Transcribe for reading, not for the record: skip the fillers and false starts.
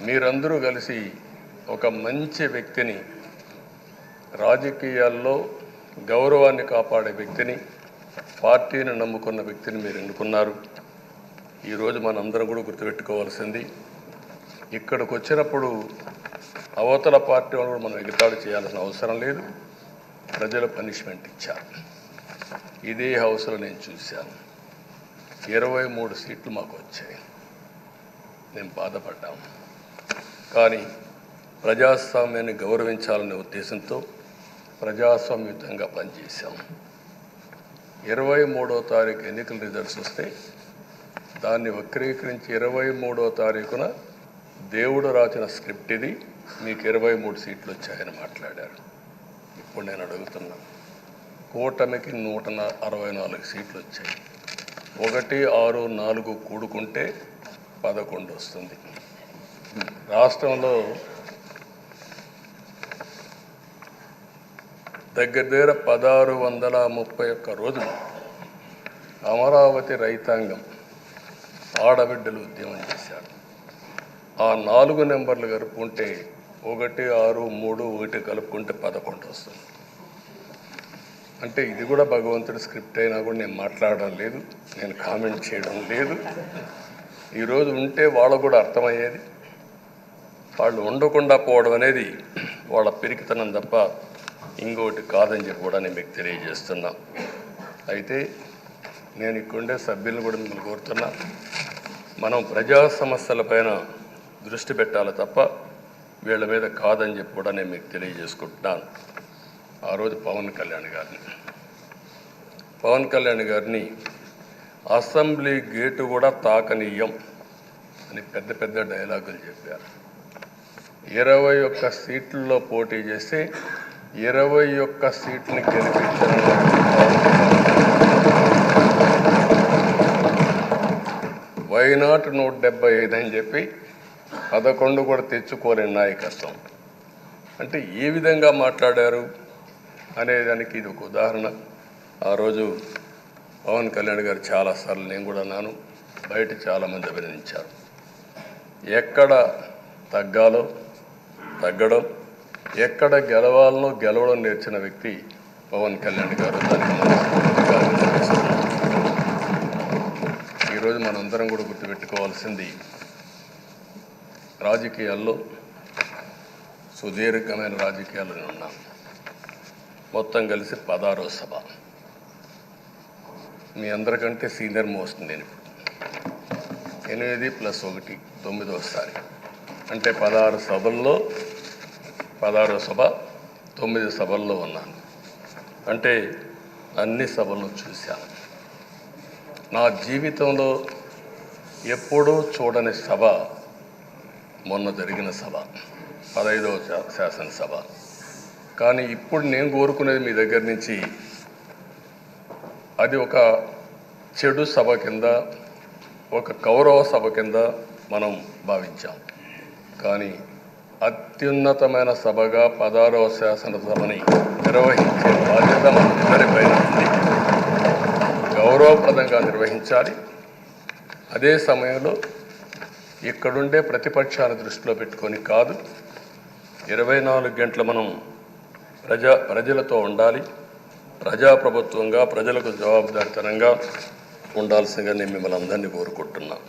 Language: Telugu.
మీరందరూ కలిసి ఒక మంచి వ్యక్తిని, రాజకీయాల్లో గౌరవాన్ని కాపాడే వ్యక్తిని, పార్టీని నమ్ముకున్న వ్యక్తిని మీరు ఎన్నుకున్నారు. ఈరోజు మనందరం కూడా గుర్తుపెట్టుకోవాల్సింది, ఇక్కడికి వచ్చినప్పుడు అవతల పార్టీ వాళ్ళు మనం ఎగతాళి చేయాల్సిన అవసరం లేదు. ప్రజలు పనిష్మెంట్ ఇచ్చారు. ఇదే హౌస్లో నేను చూశాను. 23 సీట్లు మాకు వచ్చాయి. మేము బాధపడ్డాము. కానీ ప్రజాస్వామ్యాన్ని గౌరవించాలనే ఉద్దేశంతో ప్రజాస్వామ్యుతంగా పనిచేశాం. 23వ తారీఖు ఎన్నికల రిజల్ట్స్ వస్తే దాన్ని వక్రీకరించి 23వ తారీఖున దేవుడు రాసిన స్క్రిప్ట్ ఇది, మీకు 23 సీట్లు వచ్చాయని మాట్లాడారు. ఇప్పుడు నేను అడుగుతున్నా, కూటమికి 164 సీట్లు వచ్చాయి. 1, 6, 4 కూడుకుంటే 11 వస్తుంది. రాష్ట్రంలో దగ్గర 1631 రోజులు అమరావతి రైతాంగం ఆడబిడ్డలు ఉద్యమం చేశారు. ఆ 4 నెంబర్లు కలుపుకుంటే 1, 6, 3, 1 కలుపుకుంటే 11 వస్తుంది. అంటే ఇది కూడా భగవంతుడి స్క్రిప్ట్ అయినా కూడా నేను మాట్లాడడం లేదు, నేను కామెంట్ చేయడం లేదు. ఈరోజు ఉంటే వాళ్ళకు కూడా అర్థమయ్యేది. వాళ్ళు ఉండకుండా పోవడం అనేది వాళ్ళ పిరికితనం తప్ప ఇంకోటి కాదని చెప్పి కూడా నేను మీకు తెలియజేస్తున్నా. అయితే నేను ఇక్కడుండే సభ్యులను కూడా మిమ్మల్ని కోరుతున్నా, మనం ప్రజా సమస్యలపైన దృష్టి పెట్టాలి తప్ప వీళ్ళ మీద కాదని చెప్పి కూడా నేను మీకు తెలియజేసుకుంటున్నాను. ఆ రోజు పవన్ కళ్యాణ్ గారిని అసెంబ్లీ గేటు కూడా తాకనీయం అని పెద్ద డైలాగులు చెప్పారు. 21 సీట్లలో పోటీ చేస్తే 21 సీట్లని గెలిపించిన వైనాట్ 175 అని చెప్పి 11 కూడా తెచ్చుకోలేని నాయకత్వం. అంటే ఏ విధంగా మాట్లాడారు అనేదానికి ఇది ఒక ఉదాహరణ. ఆ రోజు పవన్ కళ్యాణ్ గారు చాలాసార్లు, నేను కూడా అన్నాను, బయట చాలామంది అభినందించారు. ఎక్కడ తగ్గాలో తగ్గడం, ఎక్కడ గెలవాలనో గెలవడం నేర్చిన వ్యక్తి పవన్ కళ్యాణ్ గారు. దానికి మనస్ఫూర్తిగా అభినందిస్తున్నాం. ఈరోజు మనందరం కూడా గుర్తుపెట్టుకోవాల్సింది, రాజకీయాల్లో సుదీర్ఘమైన రాజకీయాల్లో ఉన్నాం. మొత్తం కలిసి 16వ సభ. మీ అందరికంటే సీనియర్ మోస్ట్ నేను. 8 + 1 9వసారి. అంటే 16 సభల్లో 16వ సభ 9 సభల్లో ఉన్నాను. అంటే అన్ని సభలను చూశాను. నా జీవితంలో ఎప్పుడూ చూడని సభ మొన్న జరిగిన సభ, 15వ శాసనసభ. కానీ ఇప్పుడు నేను కోరుకునేది మీ దగ్గర నుంచి, అది ఒక చెడు సభ కింద, ఒక కౌరవ సభ కింద మనం భావించాం. కానీ అత్యున్నతమైన సభగా 16వ శాసనసభని నిర్వహించే బాధ్యత మనందరిపైన ఉంది. గౌరవప్రదంగా నిర్వహించాలి. అదే సమయంలో ఇక్కడుండే ప్రతిపక్షాల దృష్టిలో పెట్టుకొని కాదు, 24 గంటలు మనం ప్రజలతో ఉండాలి. ప్రజాప్రభుత్వంగా ప్రజలకు జవాబుదారీతనంగా ఉండాల్సిందిగా నేను మిమ్మల్ని అందరినీ కోరుకుంటున్నాను.